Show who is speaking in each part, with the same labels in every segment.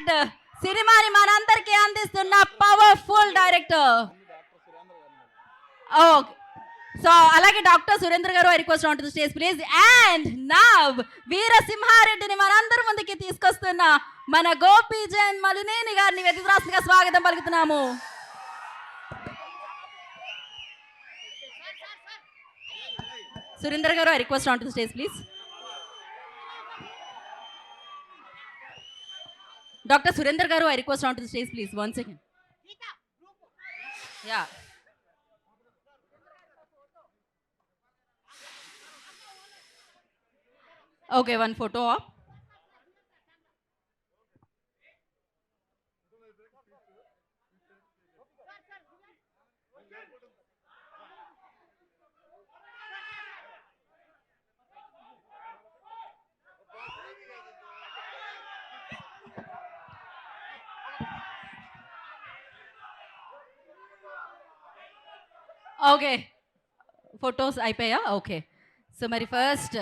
Speaker 1: And సినిమాని మనందరికీ అందిస్తున్న పవర్ఫుల్ డైరెక్టర్. ఓకే, సో అలాగే డాక్టర్ సురేంద్ర గారు I request on to the stage please. And now వీరసింహారెడ్డిని మనందరి ముందుకి తీసుకొస్తున్న మన గోపీచంద్ మలినేని గారిని వేదిక రాష్ట్రంగా స్వాగతం పలుకుతున్నాము. సురేంద్ర గారు I request on to the stage please. Doctor Surendra గారు I request on to the stage please. 1 second. యా, okay, one photo up. Okay, photos అయిపోయా? ఓకే, సో మరి ఫస్ట్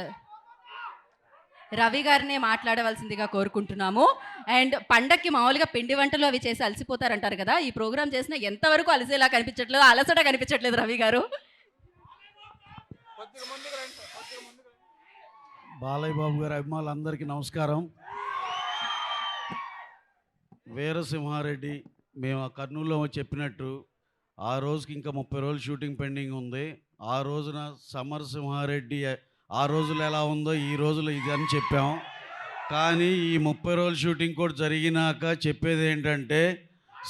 Speaker 1: రవి గారినే మాట్లాడవలసిందిగా కోరుకుంటున్నాము. అండ్ పండక్కి మామూలుగా పిండి వంటలు అవి చేసి అలసిపోతారంటారు కదా, ఈ ప్రోగ్రామ్ చేసిన ఎంతవరకు అలసేలా కనిపించట్లేదు, అలసట కనిపించట్లేదు రవి గారు.
Speaker 2: బాలయ్య బాబు గారి అభిమానులందరికీ నమస్కారం. వీరసింహారెడ్డి మేము ఆ కర్నూలులో చెప్పినట్టు ఆ రోజుకి ఇంకా 30 రోజులు షూటింగ్ పెండింగ్ ఉంది. ఆ రోజున సమరసింహారెడ్డి ఆ రోజులు ఎలా ఉందో ఈ రోజులు ఇది అని చెప్పాం. కానీ ఈ 30 రోజుల షూటింగ్ కూడా జరిగినాక చెప్పేది ఏంటంటే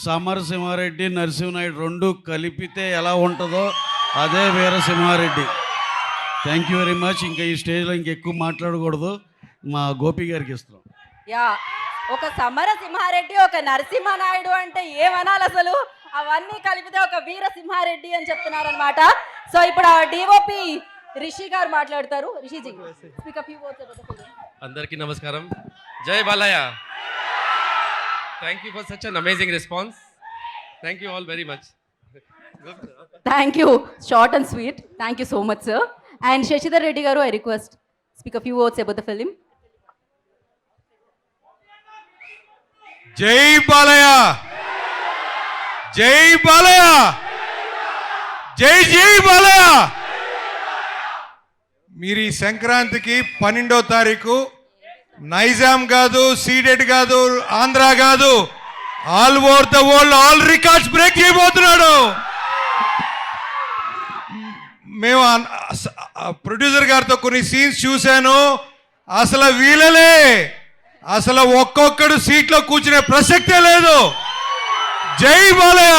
Speaker 2: సమరసింహారెడ్డి నరసింహనాయుడు రెండు కలిపితే ఎలా ఉంటుందో అదే Veera Simha Reddy. Thank you very much. ఇంకా ఈ స్టేజ్లో ఇంకెక్కువ మాట్లాడకూడదు, మా గోపి గారికి ఇస్తాం.
Speaker 1: యా, ఒక సమరసింహారెడ్డి ఒక నరసింహనాయుడు అంటే ఏమనాలి అసలు, అవన్నీ కలిపితే ఒక వీరసింహారెడ్డి అని చెప్తున్నారు అనమాట. సో ఇప్పుడు ఆ డిఓపి రిషి గారు మాట్లాడతారు. Rishiji, speak up you words about the film.
Speaker 3: అందరికీ నమస్కారం. జై Balayya. Thank you for such an amazing response. Thank you all very much.
Speaker 1: Thank you, short and sweet. Thank you so much sir. And Shashidhar Reddy గారు I request speak up you words about the film.
Speaker 4: జై బాలయ్య, జై బాలయ్య, జై జై బాలయ్య. మీరు ఈ సంక్రాంతికి 12వ తారీఖు నైజాం కాదు, సీడెడ్ కాదు, ఆంధ్ర కాదు, all over the world all records break చేయబోతున్నాడు. మేము ప్రొడ్యూసర్ గారితో కొన్ని సీన్స్ చూశాను, అసలు వీలలే, అసలు ఒక్కొక్కడు సీట్లో కూర్చునే ప్రసక్తే లేదు. జై బాలయ్య.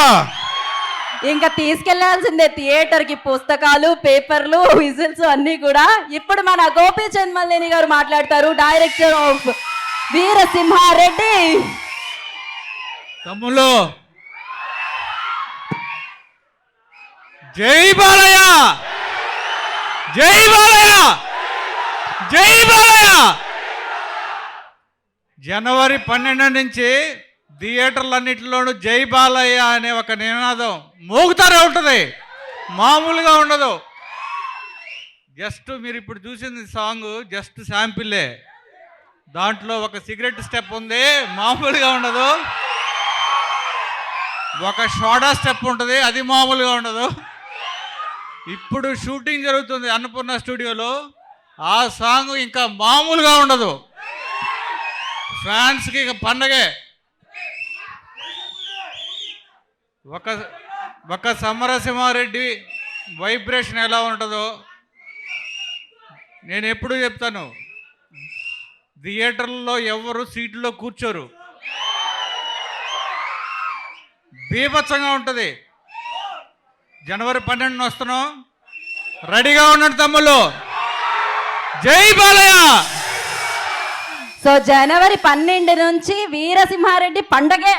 Speaker 1: ఇంకా తీసుకెళ్లాల్సిందే థియేటర్ కి పుస్తకాలు, పేపర్లు, విజిల్స్ అన్ని కూడా. ఇప్పుడు మన గోపీచంద్ మలినేని గారు మాట్లాడతారు, డైరెక్టర్ ఆఫ్ వీరసింహారెడ్డి.
Speaker 4: తమ్ముళ్ళు జై బాలయ్య, జై బాలయ్య, జై బాలయ్య. జనవరి 12 నుంచి థియేటర్లన్నింటిలోనూ జై బాలయ్య అనే ఒక నినాదం మోగుతానే ఉంటుంది, మామూలుగా ఉండదు. జస్ట్ మీరు ఇప్పుడు చూసింది సాంగ్ జస్ట్ శాంపిల్లే, దాంట్లో ఒక సిగరెట్ స్టెప్ ఉంది, మామూలుగా ఉండదు. ఒక సోడా స్టెప్ ఉంటుంది, అది మామూలుగా ఉండదు. ఇప్పుడు షూటింగ్ జరుగుతుంది అన్నపూర్ణ స్టూడియోలో, ఆ సాంగ్ ఇంకా మామూలుగా ఉండదు. ఫ్యాన్స్కి ఇక పండగే. ఒక సమరసింహారెడ్డి వైబ్రేషన్ ఎలా ఉంటుందో నేను ఎప్పుడూ చెప్తాను, థియేటర్లో ఎవరు సీట్లో కూర్చోరు, బీభత్సంగా ఉంటుంది. జనవరి 12 వస్తున్నాం, రెడీగా ఉండండి తమ్ముళ్ళు. జై బాలయ్య.
Speaker 1: సో జనవరి 12 నుంచి వీరసింహారెడ్డి పండగే.